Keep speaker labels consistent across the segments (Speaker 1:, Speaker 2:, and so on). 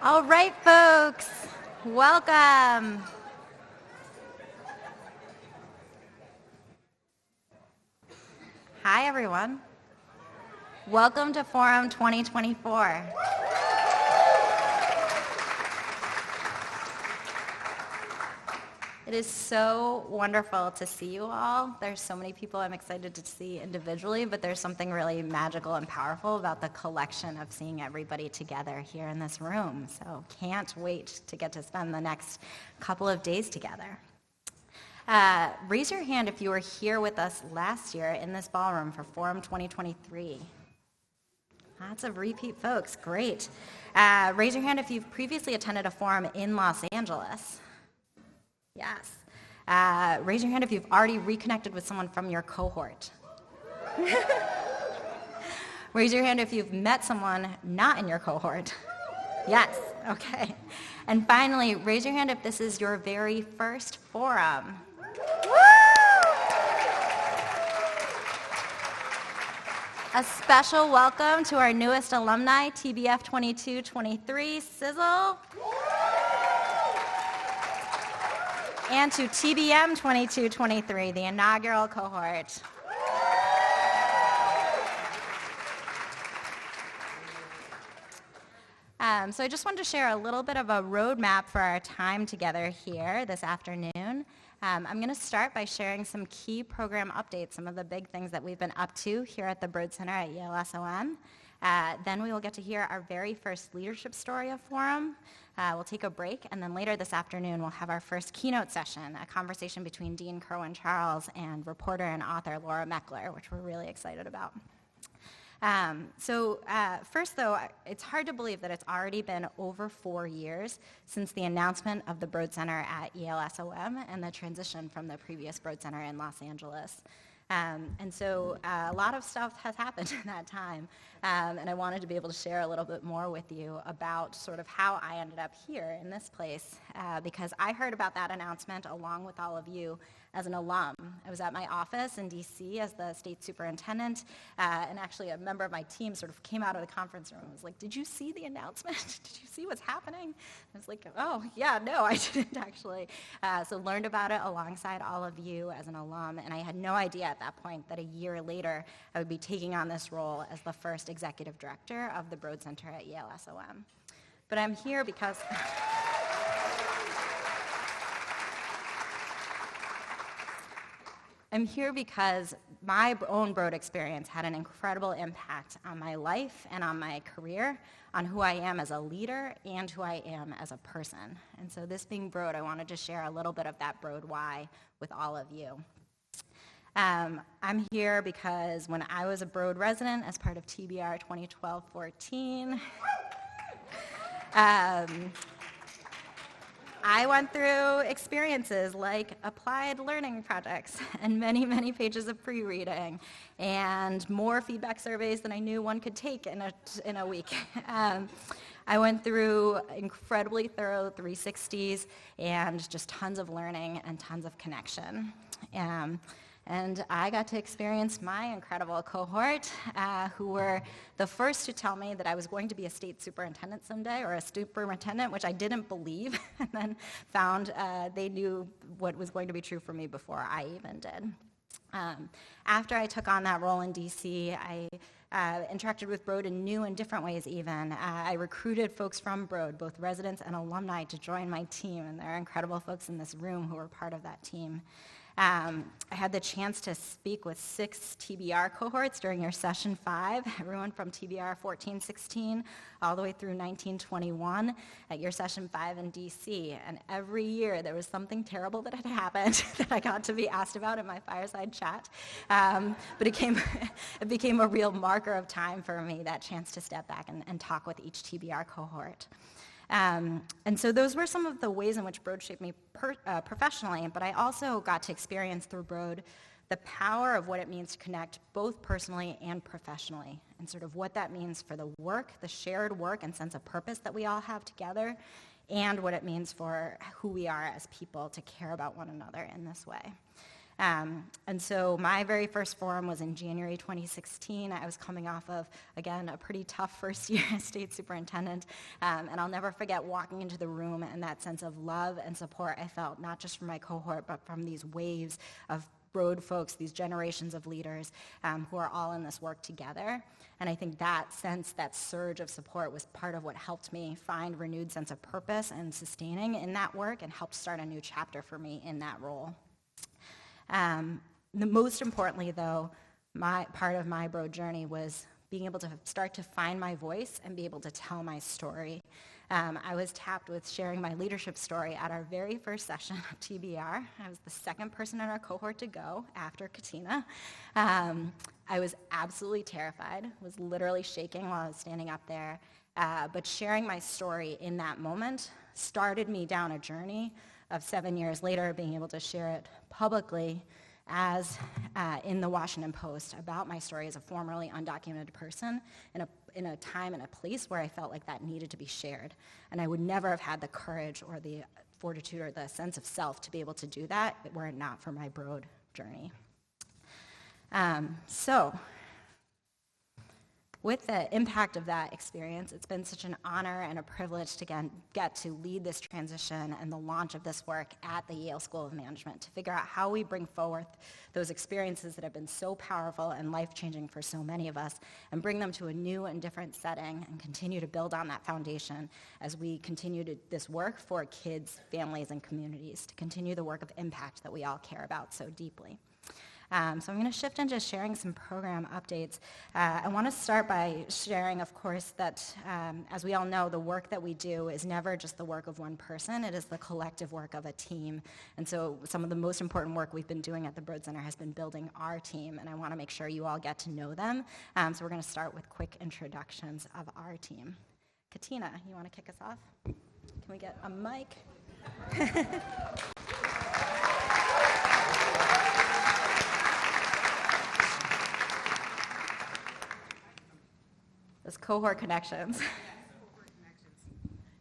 Speaker 1: All right, folks, welcome. Hi, everyone. Welcome to Forum 2024. It is so wonderful to see you all. There's so many people I'm excited to see individually, but there's something really magical and powerful about the collection of seeing everybody together here in this room. So can't wait to get to spend the next couple of days together. Raise your hand if you were here with us last year in this ballroom for Forum 2023. Lots of repeat folks, great. Raise your hand if you've previously attended a forum in Los Angeles. Yes. Raise your hand if you've already reconnected with someone from your cohort. Raise your hand if you've met someone not in your cohort. Yes, okay. And finally, raise your hand if this is your very first forum. Woo! A special welcome to our newest alumni, TBF 22-23, Sizzle. And to TBM 22-23, the inaugural cohort. So I just wanted to share a little bit of a roadmap for our time together here this afternoon. I'm going to start by sharing some key program updates, some of the big things that we've been up to here at the Broad Center at Yale SOM. Then we will get to hear our very first leadership story of Forum. We'll take a break, and then later this afternoon we'll have our first keynote session, a conversation between Dean Kerwin Charles and reporter and author Laura Meckler, which we're really excited about. First, though, it's hard to believe that it's already been over 4 years since the announcement of the Broad Center at Yale SOM and the transition from the previous Broad Center in Los Angeles. A lot of stuff has happened in that time, and I wanted to be able to share a little bit more with you about sort of how I ended up here in this place, because I heard about that announcement along with all of you as an alum. I was at my office in DC as the state superintendent, and actually a member of my team sort of came out of the conference room and was like, "Did you see the announcement? Did you see what's happening?" I was like, "Oh, yeah, no, I didn't actually." So learned about it alongside all of you as an alum, and I had no idea at that point that a year later I would be taking on this role as the first executive director of the Broad Center at Yale SOM. But I'm here because my own Broad experience had an incredible impact on my life and on my career, on who I am as a leader and who I am as a person. And so this being Broad, I wanted to share a little bit of that Broad why with all of you. I'm here because when I was a Broad resident as part of TBR 2012-14, I went through experiences like applied learning projects and many, many pages of pre-reading and more feedback surveys than I knew one could take in a week. I went through incredibly thorough 360s and just tons of learning and tons of connection. And I got to experience my incredible cohort, who were the first to tell me that I was going to be a state superintendent someday, or a superintendent, which I didn't believe, and then found they knew what was going to be true for me before I even did. After I took on that role in DC, I interacted with Broad in new and different ways even. I recruited folks from Broad, both residents and alumni, to join my team, and there are incredible folks in this room who were part of that team. I had the chance to speak with 6 TBR cohorts during your session 5, everyone from TBR 14-16 all the way through 1921 at your session 5 in DC. And every year there was something terrible that had happened that I got to be asked about in my fireside chat. But it became a real marker of time for me, that chance to step back and talk with each TBR cohort. And so those were some of the ways in which Broad shaped me professionally, but I also got to experience through Broad the power of what it means to connect both personally and professionally, and sort of what that means for the work, the shared work and sense of purpose that we all have together, and what it means for who we are as people to care about one another in this way. And so my very first forum was in January 2016. I was coming off of, again, a pretty tough first year as state superintendent. And I'll never forget walking into the room and that sense of love and support I felt, not just from my cohort, but from these waves of Broad folks, these generations of leaders who are all in this work together. And I think that sense, that surge of support was part of what helped me find renewed sense of purpose and sustaining in that work and helped start a new chapter for me in that role. Most importantly, though, part of my Broad journey was being able to start to find my voice and be able to tell my story. I was tapped with sharing my leadership story at our very first session of TBR. I was the second person in our cohort to go after Katina. I was absolutely terrified, was literally shaking while I was standing up there. But sharing my story in that moment started me down a journey of 7 years later being able to share it publicly as in the Washington Post about my story as a formerly undocumented person in a time and a place where I felt like that needed to be shared. And I would never have had the courage or the fortitude or the sense of self to be able to do that were it not for my Broad journey. So with the impact of that experience, it's been such an honor and a privilege to get to lead this transition and the launch of this work at the Yale School of Management to figure out how we bring forth those experiences that have been so powerful and life-changing for so many of us and bring them to a new and different setting and continue to build on that foundation as we continue this work for kids, families, and communities to continue the work of impact that we all care about so deeply. So I'm going to shift into sharing some program updates. I want to start by sharing, of course, that as we all know, the work that we do is never just the work of one person. It is the collective work of a team. And so some of the most important work we've been doing at the Broad Center has been building our team, and I want to make sure you all get to know them. So we're going to start with quick introductions of our team. Katina, you want to kick us off? Can we get a mic? Those cohort connections.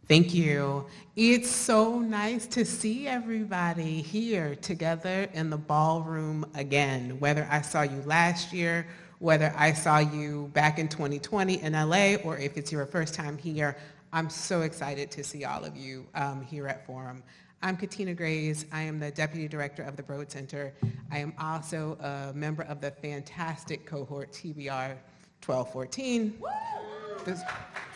Speaker 2: Thank you. It's so nice to see everybody here together in the ballroom again, whether I saw you last year, whether I saw you back in 2020 in LA, or if it's your first time here. I'm so excited to see all of you here at Forum. I'm Katina Grays. I am the Deputy Director of the Broad Center. I am also a member of the fantastic cohort TBR 1214. There's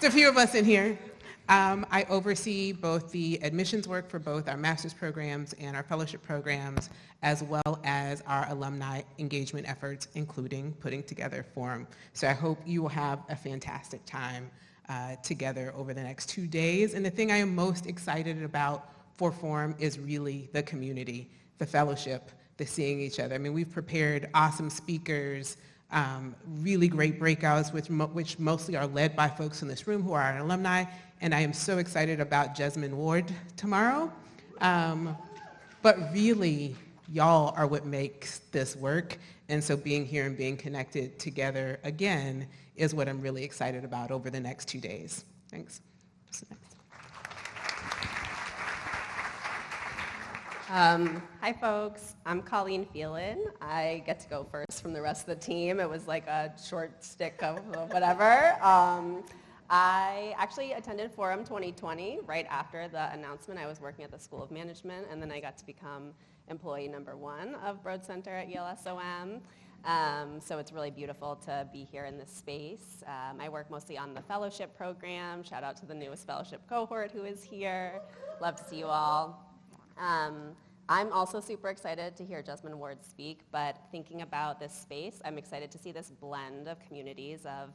Speaker 2: a few of us in here. I oversee both the admissions work for both our master's programs and our fellowship programs, as well as our alumni engagement efforts, including putting together Forum. So I hope you will have a fantastic time together over the next 2 days. And the thing I am most excited about for Forum is really the community, the fellowship, the seeing each other. I mean, we've prepared awesome speakers, really great breakouts, which mostly are led by folks in this room who are our alumni, and I am so excited about Jesmyn Ward tomorrow. But really, y'all are what makes this work, and so being here and being connected together again is what I'm really excited about over the next 2 days. Thanks. What's next?
Speaker 3: Hi folks, I'm Colleen Phelan. I get to go first from the rest of the team. It was like a short stick of whatever. I actually attended Forum 2020 right after the announcement. I was working at the School of Management, and then I got to become employee number 1 of Broad Center at Yale SOM. So it's really beautiful to be here in this space. I work mostly on the fellowship program. Shout out to the newest fellowship cohort who is here. Love to see you all. I'm also super excited to hear Jesmyn Ward speak, but thinking about this space, I'm excited to see this blend of communities of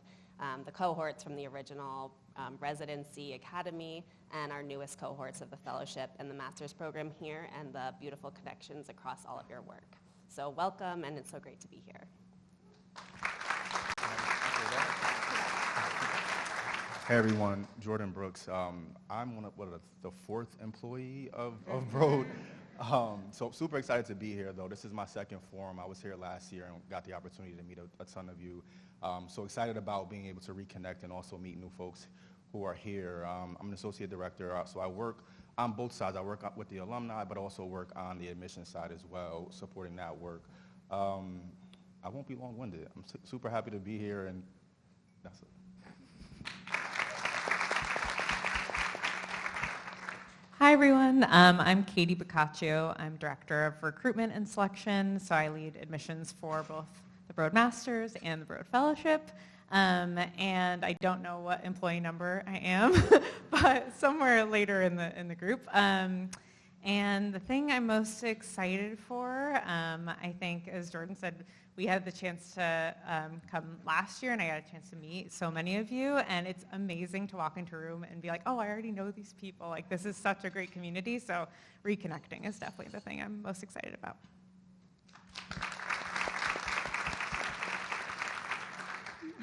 Speaker 3: the cohorts from the original residency academy and our newest cohorts of the fellowship and the master's program here and the beautiful connections across all of your work. So welcome, and it's so great to be here.
Speaker 4: Hey everyone, Jordan Brooks. I'm one of the 4th employee of Broad. So super excited to be here though. This is my 2nd forum. I was here last year and got the opportunity to meet a ton of you. So excited about being able to reconnect and also meet new folks who are here. I'm an associate director, so I work on both sides. I work with the alumni, but also work on the admissions side as well, supporting that work. I won't be long-winded. I'm super happy to be here, and that's it.
Speaker 5: Hi, everyone. I'm Katie Boccaccio. I'm Director of Recruitment and Selection, so I lead admissions for both the Broad Masters and the Broad Fellowship. And I don't know what employee number I am, but somewhere later in the group. And the thing I'm most excited for, I think, as Jordan said, we had the chance to come last year, and I got a chance to meet so many of you, and it's amazing to walk into a room and be like, oh, I already know these people. Like, this is such a great community, so reconnecting is definitely the thing I'm most excited about.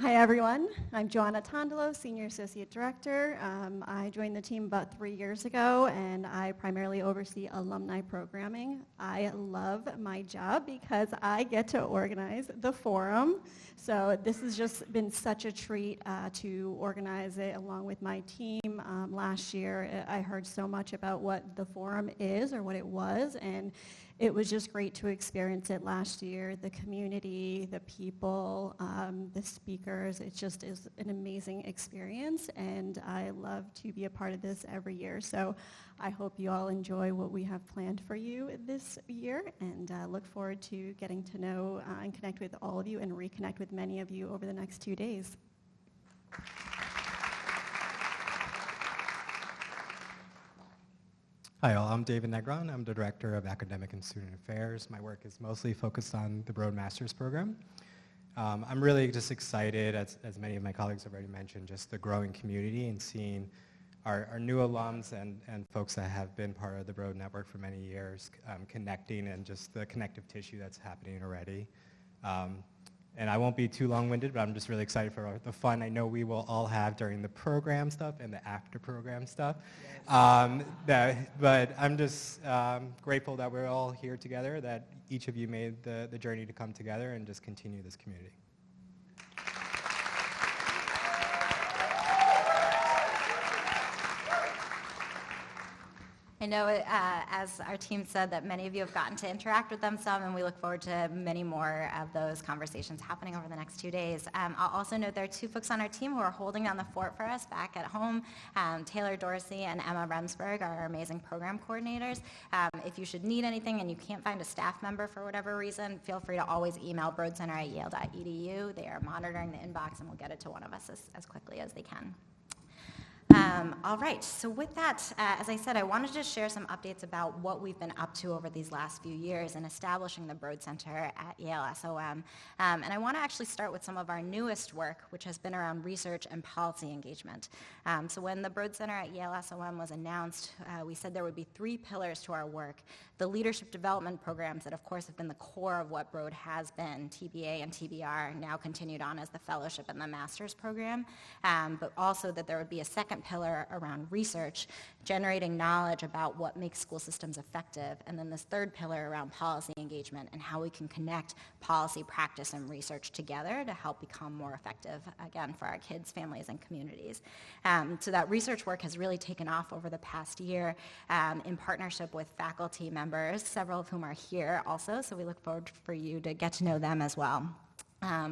Speaker 6: Hi, everyone. I'm Joanna Tondolo, Senior Associate Director. I joined the team about 3 years ago, and I primarily oversee alumni programming. I love my job because I get to organize the forum. So this has just been such a treat to organize it along with my team. Last year, I heard so much about what the forum is or what it was, and it was just great to experience it last year. The community, the people, the speakers, it just is an amazing experience, and I love to be a part of this every year. So I hope you all enjoy what we have planned for you this year, and look forward to getting to know and connect with all of you and reconnect with many of you over the next 2 days.
Speaker 7: Hi all, I'm David Negron. I'm the Director of Academic and Student Affairs. My work is mostly focused on the Broad Masters program. I'm really just excited, as many of my colleagues have already mentioned, just the growing community and seeing our new alums and folks that have been part of the Broad Network for many years connecting, and just the connective tissue that's happening already. And I won't be too long-winded, but I'm just really excited for the fun I know we will all have during the program stuff and the after-program stuff. Yes. But I'm just grateful that we're all here together, that each of you made the journey to come together and just continue this community.
Speaker 1: I know, as our team said, that many of you have gotten to interact with them some, and we look forward to many more of those conversations happening over the next 2 days. I'll also note there are 2 folks on our team who are holding down the fort for us back at home. Taylor Dorsey and Emma Remsberg are our amazing program coordinators. If you should need anything and you can't find a staff member for whatever reason, feel free to always email broadcenter@yale.edu. They are monitoring the inbox and will get it to one of us as quickly as they can. All right, so with that, as I said, I wanted to share some updates about what we've been up to over these last few years in establishing the Broad Center at Yale SOM. And I want to actually start with some of our newest work, which has been around research and policy engagement. So when the Broad Center at Yale SOM was announced, we said there would be 3 pillars to our work. The leadership development programs that, of course, have been the core of what Broad has been, TBA and TBR, now continued on as the fellowship and the master's program, but also that there would be a second pillar around research, generating knowledge about what makes school systems effective, and then this third pillar around policy engagement and how we can connect policy, practice, and research together to help become more effective, again, for our kids, families, and communities. So that research work has really taken off over the past year in partnership with faculty members, several of whom are here also, so we look forward for you to get to know them as well.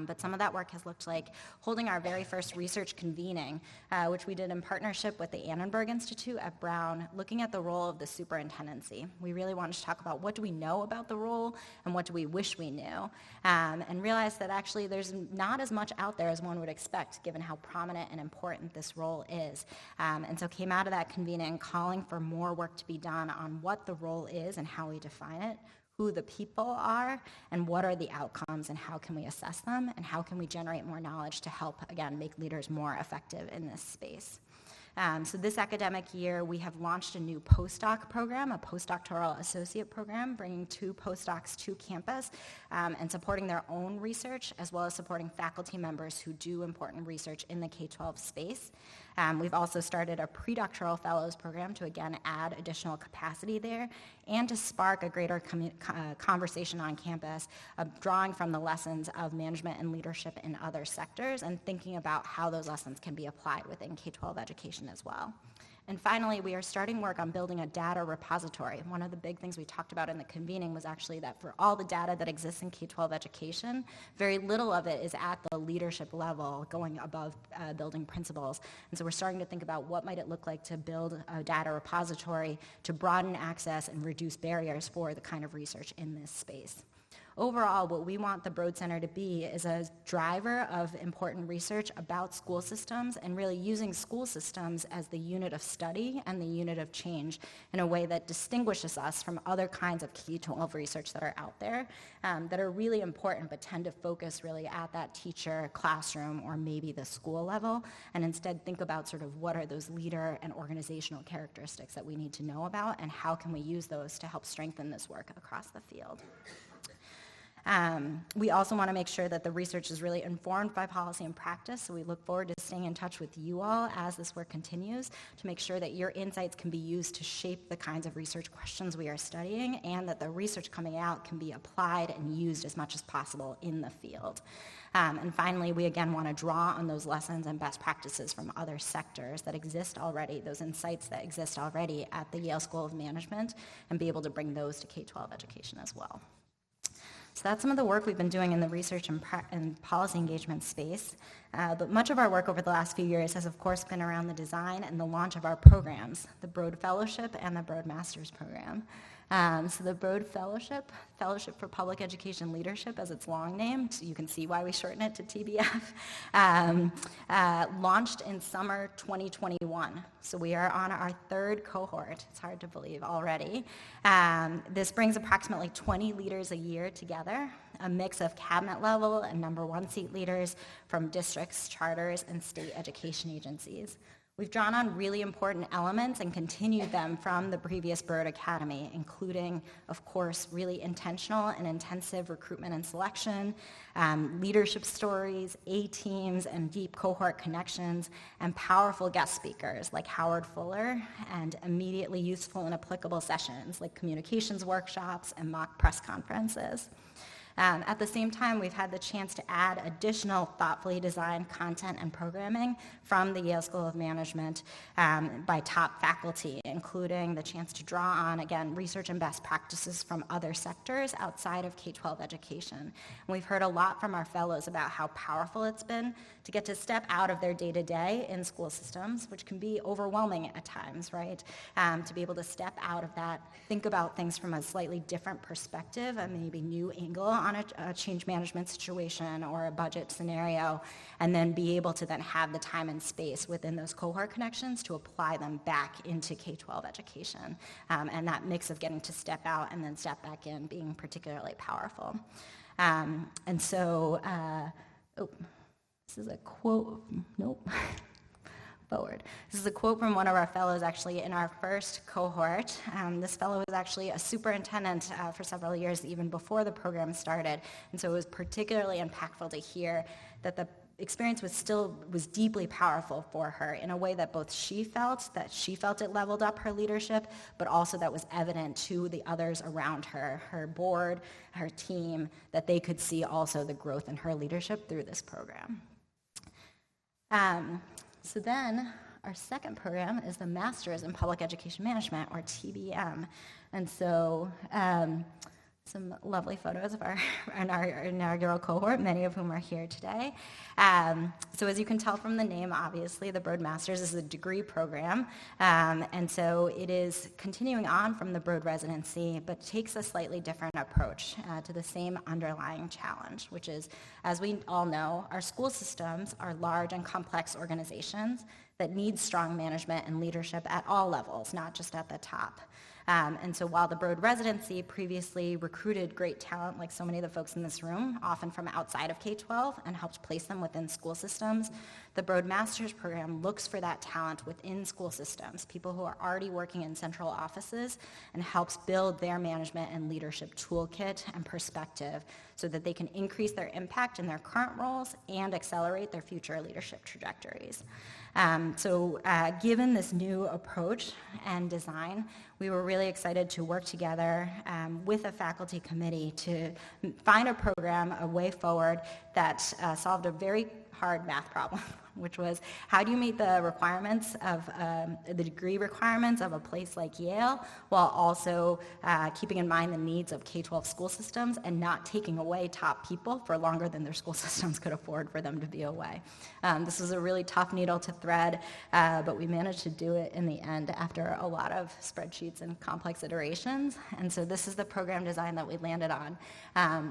Speaker 1: But some of that work has looked like holding our very first research convening, which we did in partnership with the Annenberg Institute at Brown, looking at the role of the superintendency. We really wanted to talk about what do we know about the role and what do we wish we knew, and realized that actually there's not as much out there as one would expect, given how prominent and important this role is. And so came out of that convening calling for more work to be done on what the role is and how we define it, who the people are, and what are the outcomes, and how can we assess them, and how can we generate more knowledge to help, again, make leaders more effective in this space. So this academic year, we have launched a new postdoc program, a postdoctoral associate program, bringing 2 postdocs to campus and supporting their own research, as well as supporting faculty members who do important research in the K-12 space. We've also started a predoctoral fellows program to, again, add additional capacity there and to spark a greater conversation on campus, drawing from the lessons of management and leadership in other sectors and thinking about how those lessons can be applied within K-12 education as well. And finally, we are starting work on building a data repository. One of the big things we talked about in the convening was actually that for all the data that exists in K-12 education, very little of it is at the leadership level, going above building principles. And so we're starting to think about what might it look like to build a data repository to broaden access and reduce barriers for the kind of research in this space. Overall, what we want the Broad Center to be is a driver of important research about school systems and really using school systems as the unit of study and the unit of change in a way that distinguishes us from other kinds of K-12 research that are out there that are really important but tend to focus really at that teacher, classroom, or maybe the school level, and instead think about sort of what are those leader and organizational characteristics that we need to know about and how can we use those to help strengthen this work across the field. We also want to make sure that the research is really informed by policy and practice, so we look forward to staying in touch with you all as this work continues to make sure that your insights can be used to shape the kinds of research questions we are studying and that the research coming out can be applied and used as much as possible in the field. And finally, we again want to draw on those lessons and best practices from other sectors that exist already, those insights that exist already at the Yale School of Management, and be able to bring those to K-12 education as well. So that's some of the work we've been doing in the research and policy engagement space. But much of our work over the last few years has, of course, been around the design and the launch of our programs, the Broad Fellowship and the Broad Master's Program. So the Broad Fellowship, Fellowship for Public Education Leadership, as its long name, so you can see why we shorten it to TBF, launched in summer 2021. So we are on our third cohort. It's hard to believe already. This brings approximately 20 leaders a year together, a mix of cabinet level and number one seat leaders from districts, charters, and state education agencies. We've drawn on really important elements and continued them from the previous Broad Academy, including, of course, really intentional and intensive recruitment and selection, leadership stories, A-teams, and deep cohort connections, and powerful guest speakers like Howard Fuller, and immediately useful and applicable sessions like communications workshops and mock press conferences. At the same time, we've had the chance to add additional thoughtfully designed content and programming from the Yale School of Management by top faculty, including the chance to draw on, again, research and best practices from other sectors outside of K-12 education. And we've heard a lot from our fellows about how powerful it's been to get to step out of their day-to-day in school systems, which can be overwhelming at times, right? To be able to step out of that, think about things from a slightly different perspective, a maybe new angle on a change management situation or a budget scenario, and then be able to then have the time and space within those cohort connections to apply them back into K-12 education. And that mix of getting to step out and then step back in being particularly powerful. And so, this is a quote, nope. Forward. This is a quote from one of our fellows actually in our first cohort. This fellow was actually a superintendent for several years even before the program started, and so it was particularly impactful to hear that the experience was deeply powerful for her in a way that both she felt it leveled up her leadership, but also that was evident to the others around her, her board, her team, that they could see also the growth in her leadership through this program. So then, our second program is the Master's in Public Education Management, or TBM. And so, some lovely photos of our inaugural cohort, many of whom are here today. So as you can tell from the name, obviously, the Broad Masters is a degree program. And so it is continuing on from the Broad Residency, but takes a slightly different approach to the same underlying challenge, which is, as we all know, our school systems are large and complex organizations that need strong management and leadership at all levels, not just at the top. And so while the Broad Residency previously recruited great talent, like so many of the folks in this room, often from outside of K-12, and helped place them within school systems, the Broad Master's Program looks for that talent within school systems, people who are already working in central offices, and helps build their management and leadership toolkit and perspective so that they can increase their impact in their current roles and accelerate their future leadership trajectories. Given this new approach and design, we were really excited to work together with a faculty committee to find a program, a way forward that solved a very hard math problem, which was how do you meet the requirements of the degree requirements of a place like Yale while also keeping in mind the needs of K-12 school systems and not taking away top people for longer than their school systems could afford for them to be away. This was a really tough needle to thread, but we managed to do it in the end after a lot of spreadsheets and complex iterations. And so this is the program design that we landed on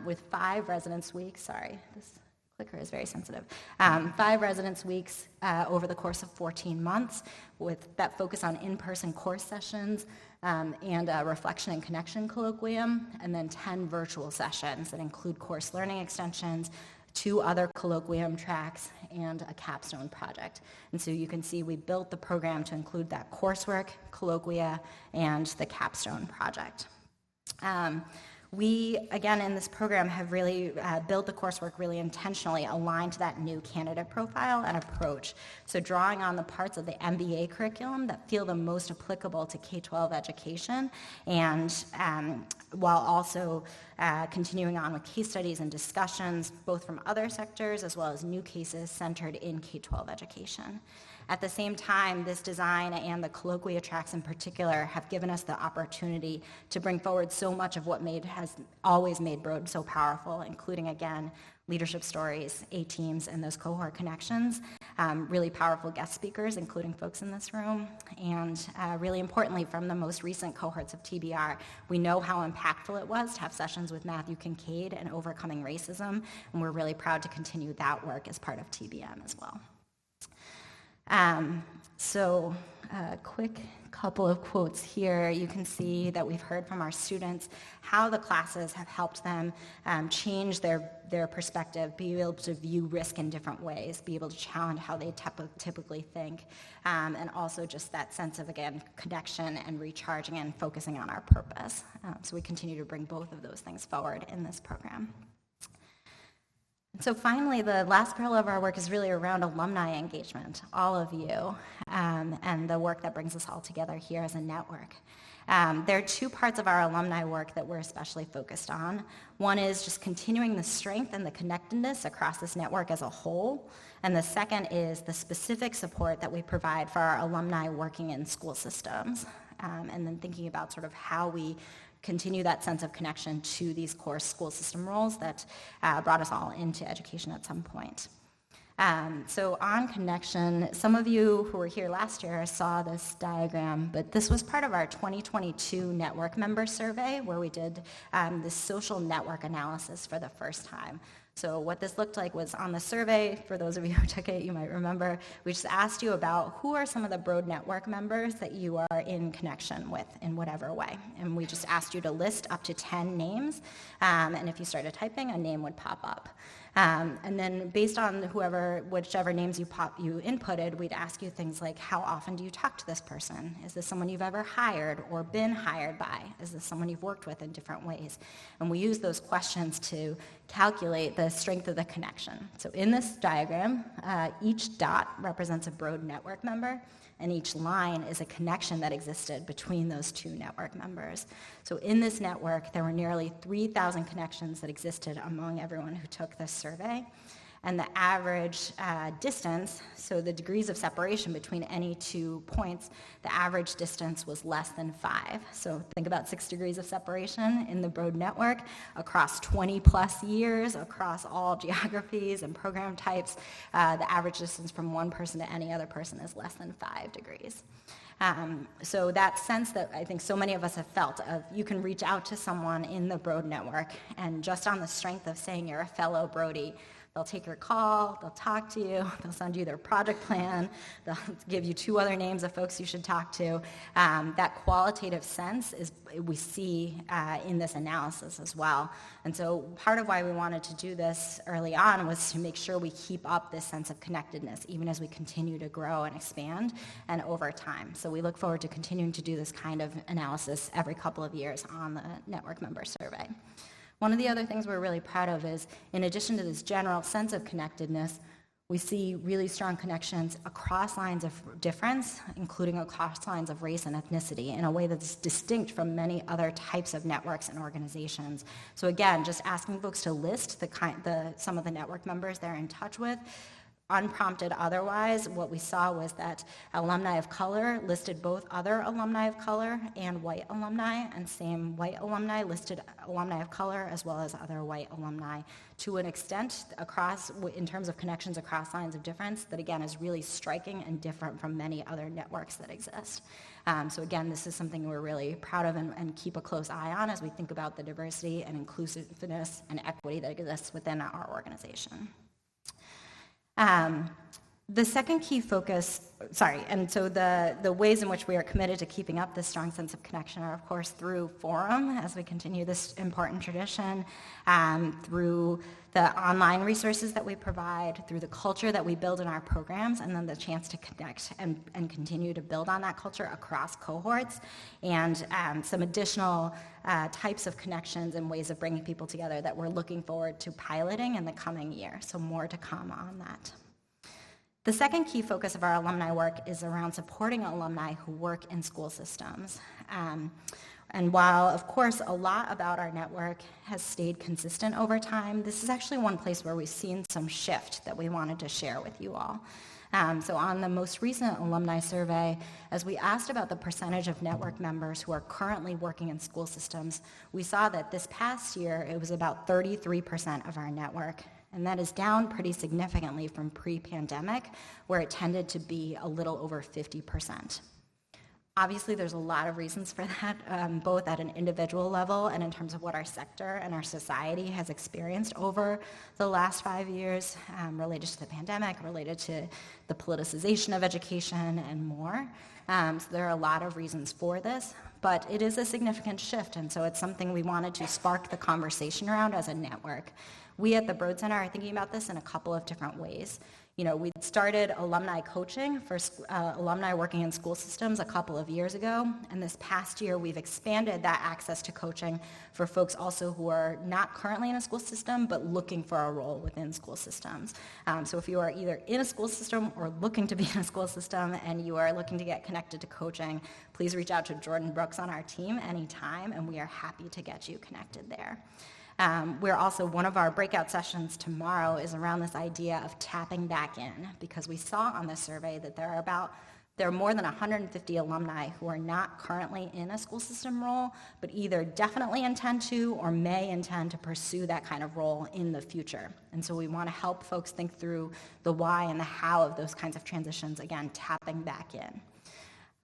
Speaker 1: with 5 residence weeks. Sorry, this clicker is very sensitive. 5 residence weeks over the course of 14 months with that focus on in-person course sessions and a reflection and connection colloquium, and then 10 virtual sessions that include course learning extensions, 2 other colloquium tracks, and a capstone project. And so you can see we built the program to include that coursework, colloquia, and the capstone project. We, again, in this program have really built the coursework really intentionally aligned to that new candidate profile and approach. So drawing on the parts of the MBA curriculum that feel the most applicable to K-12 education, and while also continuing on with case studies and discussions, both from other sectors as well as new cases centered in K-12 education. At the same time, this design and the colloquia tracks in particular have given us the opportunity to bring forward so much of what has always made Broad so powerful, including, again, leadership stories, A-teams, and those cohort connections, really powerful guest speakers, including folks in this room, and really importantly, from the most recent cohorts of TBR, we know how impactful it was to have sessions with Matthew Kincaid and overcoming racism, and we're really proud to continue that work as part of TBM as well. So a quick couple of quotes here. You can see that we've heard from our students how the classes have helped them change their perspective, be able to view risk in different ways, be able to challenge how they typically think, and also just that sense of, again, connection and recharging and focusing on our purpose. So we continue to bring both of those things forward in this program. So finally, the last pillar of our work is really around alumni engagement, all of you, and the work that brings us all together here as a network. There are 2 parts of our alumni work that we're especially focused on. One is just continuing the strength and the connectedness across this network as a whole, and the second is the specific support that we provide for our alumni working in school systems, and then thinking about sort of how we continue that sense of connection to these core school system roles that brought us all into education at some point. So on connection, some of you who were here last year saw this diagram, but this was part of our 2022 network member survey where we did this social network analysis for the first time. So what this looked like was on the survey, for those of you who took it, you might remember, we just asked you about who are some of the Broad Network members that you are in connection with in whatever way. And we just asked you to list up to 10 names, and if you started typing, a name would pop up. And then based on whichever names you inputted, we'd ask you things like, how often do you talk to this person? Is this someone you've ever hired or been hired by? Is this someone you've worked with in different ways? And we use those questions to calculate the strength of the connection. So in this diagram, each dot represents a Broad Network member, and each line is a connection that existed between those 2 network members. So in this network, there were nearly 3,000 connections that existed among everyone who took this survey. And the average distance, so the degrees of separation between any 2 points, the average distance was less than 5. So think about 6 degrees of separation in the Broad Network across 20 plus years, across all geographies and program types. The average distance from one person to any other person is less than 5 degrees. So that sense that I think so many of us have felt of you can reach out to someone in the Broad Network, and just on the strength of saying you're a fellow Brody, they'll take your call, they'll talk to you, they'll send you their project plan, they'll give you 2 other names of folks you should talk to. That qualitative sense is we see in this analysis as well. And so part of why we wanted to do this early on was to make sure we keep up this sense of connectedness even as we continue to grow and expand and over time. So we look forward to continuing to do this kind of analysis every couple of years on the network member survey. One of the other things we're really proud of is, in addition to this general sense of connectedness, we see really strong connections across lines of difference, including across lines of race and ethnicity, in a way that's distinct from many other types of networks and organizations. So again, just asking folks to list some of the network members they're in touch with unprompted otherwise, what we saw was that alumni of color listed both other alumni of color and white alumni, and same white alumni listed alumni of color as well as other white alumni to an extent across, in terms of connections across lines of difference, that again is really striking and different from many other networks that exist. So again, this is something we're really proud of and keep a close eye on as we think about the diversity and inclusiveness and equity that exists within our organization. The second key focus, and so the ways in which we are committed to keeping up this strong sense of connection are, of course, through Forum, as we continue this important tradition, through the online resources that we provide, through the culture that we build in our programs, and then the chance to connect and continue to build on that culture across cohorts, and some additional types of connections and ways of bringing people together that we're looking forward to piloting in the coming year. So more to come on that. The second key focus of our alumni work is around supporting alumni who work in school systems. And while, of course, a lot about our network has stayed consistent over time, this is actually one place where we've seen some shift that we wanted to share with you all. So on the most recent alumni survey, as we asked about the percentage of network members who are currently working in school systems, we saw that this past year it was about 33% of our network. And that is down pretty significantly from pre-pandemic, where it tended to be a little over 50%. Obviously, there's a lot of reasons for that, both at an individual level and in terms of what our sector and our society has experienced over the last 5 years, related to the pandemic, related to the politicization of education, and more. So there are a lot of reasons for this, but it is a significant shift, and so it's something we wanted to spark the conversation around as a network. We at the Broad Center are thinking about this in a couple of different ways. You know, we started alumni coaching for alumni working in school systems a couple of years ago, and this past year we've expanded that access to coaching for folks also who are not currently in a school system but looking for a role within school systems. So if you are either in a school system or looking to be in a school system and you are looking to get connected to coaching, please reach out to Jordan Brooks on our team anytime, and we are happy to get you connected there. We're also, one of our breakout sessions tomorrow is around this idea of tapping back in, because we saw on the survey that there are more than 150 alumni who are not currently in a school system role, but either definitely intend to or may intend to pursue that kind of role in the future. And so we want to help folks think through the why and the how of those kinds of transitions, again, tapping back in.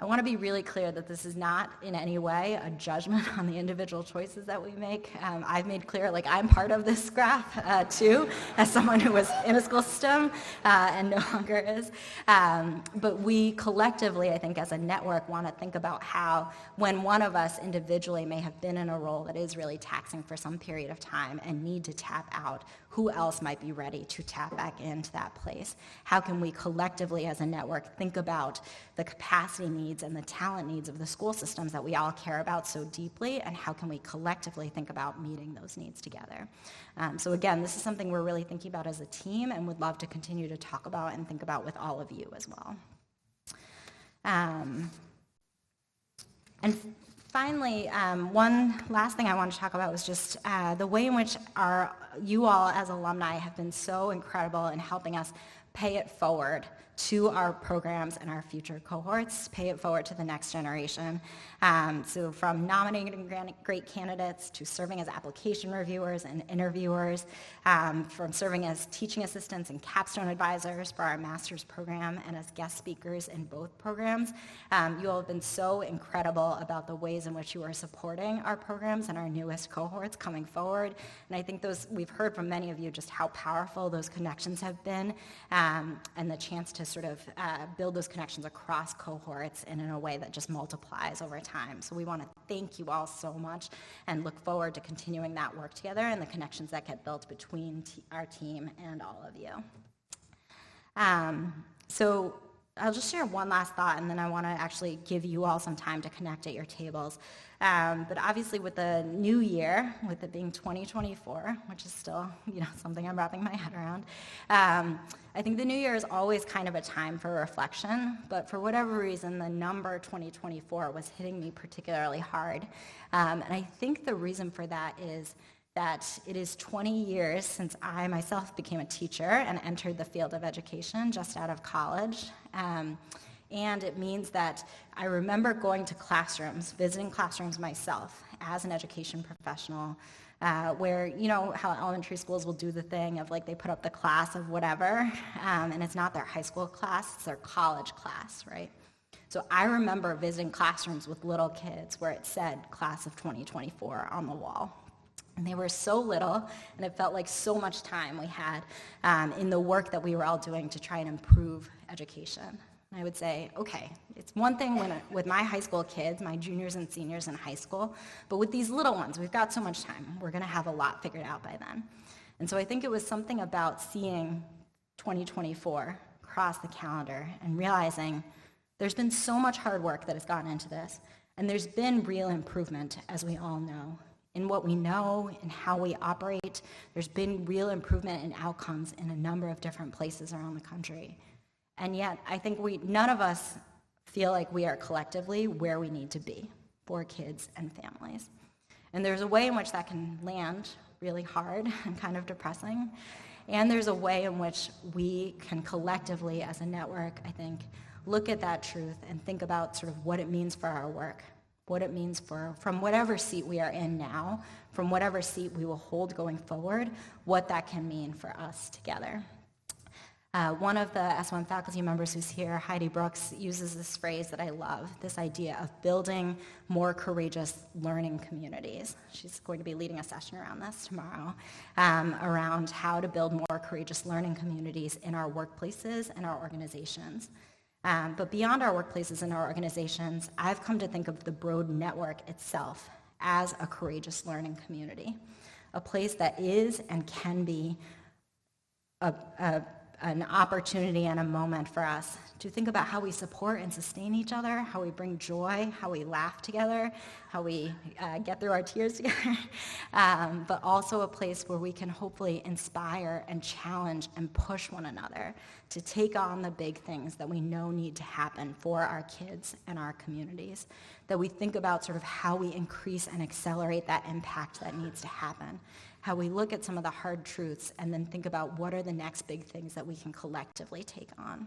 Speaker 1: I want to be really clear that this is not in any way a judgment on the individual choices that we make. I've made clear, like, I'm part of this graph too, as someone who was in a school system and no longer is. But we collectively, I think, as a network, want to think about how, when one of us individually may have been in a role that is really taxing for some period of time and need to tap out, who else might be ready to tap back into that place? How can we collectively as a network think about the capacity needs and the talent needs of the school systems that we all care about so deeply, and how can we collectively think about meeting those needs together? So again, this is something we're really thinking about as a team and would love to continue to talk about and think about with all of you as well. And finally, one last thing I want to talk about was just the way in which you all as alumni have been so incredible in helping us pay it forward to our programs and our future cohorts, pay it forward to the next generation. So from nominating great candidates to serving as application reviewers and interviewers, from serving as teaching assistants and capstone advisors for our master's program and as guest speakers in both programs. You all have been so incredible about the ways in which you are supporting our programs and our newest cohorts coming forward. And I think we've heard from many of you just how powerful those connections have been, and the chance to sort of build those connections across cohorts and in a way that just multiplies over time. So we want to thank you all so much and look forward to continuing that work together and the connections that get built between our team and all of you. So I'll just share one last thought, and then I want to actually give you all some time to connect at your tables. But obviously with the new year, with it being 2024, which is still, something I'm wrapping my head around, I think the new year is always kind of a time for reflection, but for whatever reason, the number 2024 was hitting me particularly hard. And I think the reason for that is that it is 20 years since I myself became a teacher and entered the field of education just out of college. And it means that I remember going to classrooms, visiting classrooms myself as an education professional, where, you know how elementary schools will do the thing of like they put up the class of whatever, and it's not their high school class, it's their college class, right? So I remember visiting classrooms with little kids where it said class of 2024 on the wall. And they were so little, and it felt like so much time we had in the work that we were all doing to try and improve education. And I would say, okay, it's one thing with my high school kids, my juniors and seniors in high school, but with these little ones, we've got so much time. We're going to have a lot figured out by then. And so I think it was something about seeing 2024 cross the calendar and realizing there's been so much hard work that has gone into this, and there's been real improvement, as we all know, in what we know and how we operate. There's been real improvement in outcomes in a number of different places around the country. And yet, I think none of us feel like we are collectively where we need to be for kids and families. And there's a way in which that can land really hard and kind of depressing. And there's a way in which we can collectively, as a network, I think, look at that truth and think about sort of what it means for our work, what it means from whatever seat we are in now, from whatever seat we will hold going forward, what that can mean for us together. One of the SOM faculty members who's here, Heidi Brooks, uses this phrase that I love, this idea of building more courageous learning communities. She's going to be leading a session around this tomorrow, around how to build more courageous learning communities in our workplaces and our organizations. But beyond our workplaces and our organizations, I've come to think of the Broad Network itself as a courageous learning community, a place that is and can be an opportunity and a moment for us to think about how we support and sustain each other, how we bring joy, how we laugh together, how we get through our tears together, but also a place where we can hopefully inspire and challenge and push one another to take on the big things that we know need to happen for our kids and our communities, that we think about sort of how we increase and accelerate that impact that needs to happen, how we look at some of the hard truths and then think about what are the next big things that we can collectively take on.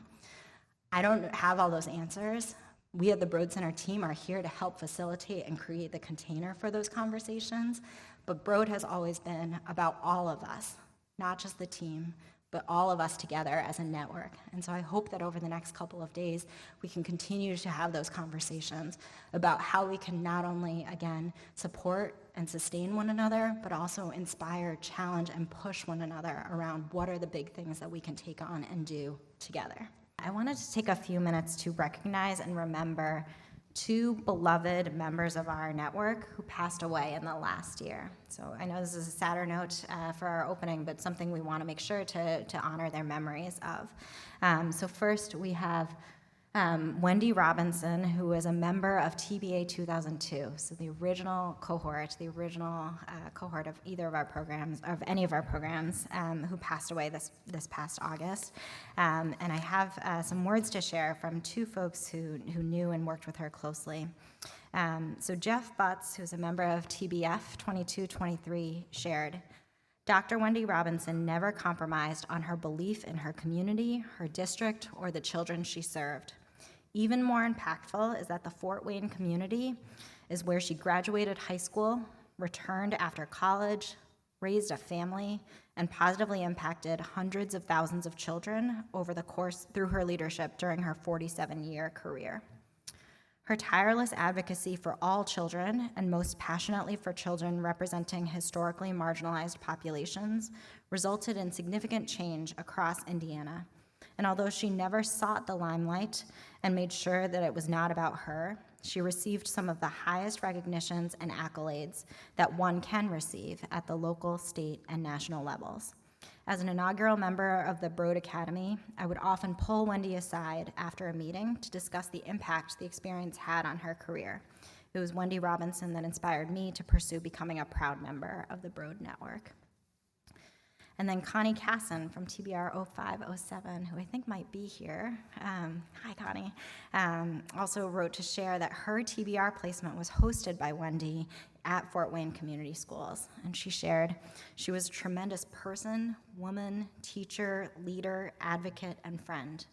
Speaker 1: I don't have all those answers. We at the Broad Center team are here to help facilitate and create the container for those conversations, but Broad has always been about all of us, not just the team, but all of us together as a network. And so I hope that over the next couple of days, we can continue to have those conversations about how we can not only, again, support and sustain one another, but also inspire, challenge, and push one another around what are the big things that we can take on and do together. I wanted to take a few minutes to recognize and remember two beloved members of our network who passed away in the last year. So I know this is a sadder note for our opening, but something we want to make sure to honor their memories of. So first we have Wendy Robinson, who was a member of TBA 2002, so the original cohort of either of our programs, of any of our programs, who passed away this past August. And I have some words to share from two folks who knew and worked with her closely. So Jeff Butts, who's a member of TBF 2223, shared, Dr. Wendy Robinson never compromised on her belief in her community, her district, or the children she served. Even more impactful is that the Fort Wayne community is where she graduated high school, returned after college, raised a family, and positively impacted hundreds of thousands of children over the course through her leadership during her 47-year career. Her tireless advocacy for all children, and most passionately for children representing historically marginalized populations, resulted in significant change across Indiana. And although she never sought the limelight and made sure that it was not about her, she received some of the highest recognitions and accolades that one can receive at the local, state, and national levels. As an inaugural member of the Broad Academy, I would often pull Wendy aside after a meeting to discuss the impact the experience had on her career. It was Wendy Robinson that inspired me to pursue becoming a proud member of the Broad Network. And then Connie Casson from TBR 0507, who I think might be here. Hi, Connie. Also wrote to share that her TBR placement was hosted by Wendy at Fort Wayne Community Schools. And she shared, she was a tremendous person, woman, teacher, leader, advocate, and friend.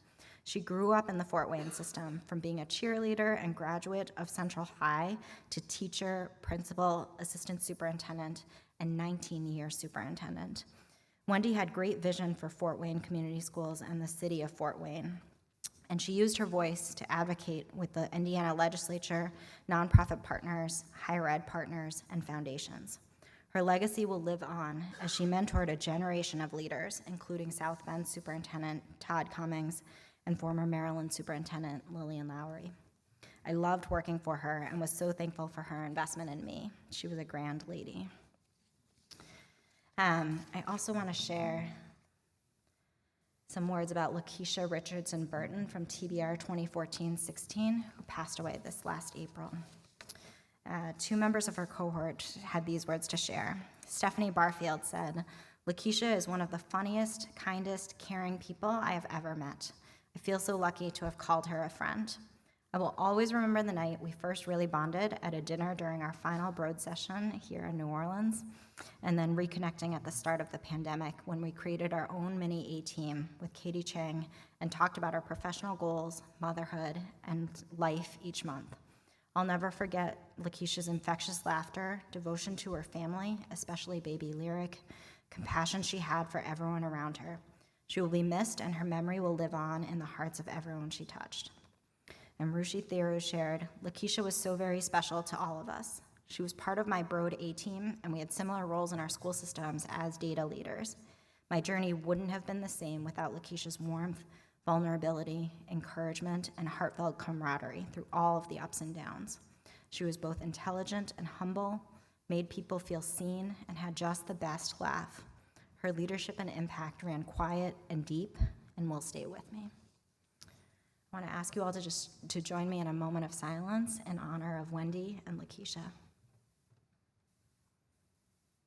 Speaker 1: She grew up in the Fort Wayne system, from being a cheerleader and graduate of Central High to teacher, principal, assistant superintendent, and 19-year superintendent. Wendy had great vision for Fort Wayne Community Schools and the city of Fort Wayne. And she used her voice to advocate with the Indiana legislature, nonprofit partners, higher ed partners, and foundations. Her legacy will live on as she mentored a generation of leaders, including South Bend Superintendent Todd Cummings and former Maryland Superintendent Lillian Lowry. I loved working for her and was so thankful for her investment in me. She was a grand lady. I also want to share some words about Lakeisha Richardson Burton from TBR 2014-16, who passed away this last April. Two members of her cohort had these words to share. Stephanie Barfield said, "Lakeisha is one of the funniest, kindest, caring people I have ever met. I feel so lucky to have called her a friend. I will always remember the night we first really bonded at a dinner during our final Broad session here in New Orleans, and then reconnecting at the start of the pandemic when we created our own mini A-team with Katie Chang and talked about our professional goals, motherhood, and life each month. I'll never forget Lakeisha's infectious laughter, devotion to her family, especially baby Lyric, compassion she had for everyone around her. She will be missed, and her memory will live on in the hearts of everyone she touched." And Rushi Theru shared, "Lakeisha was so very special to all of us. She was part of my Broad A-team, and we had similar roles in our school systems as data leaders. My journey wouldn't have been the same without Lakeisha's warmth, vulnerability, encouragement, and heartfelt camaraderie through all of the ups and downs. She was both intelligent and humble, made people feel seen, and had just the best laugh. Her leadership and impact ran quiet and deep and will stay with me." I want to ask you all to join me in a moment of silence in honor of Wendy and Lakeisha.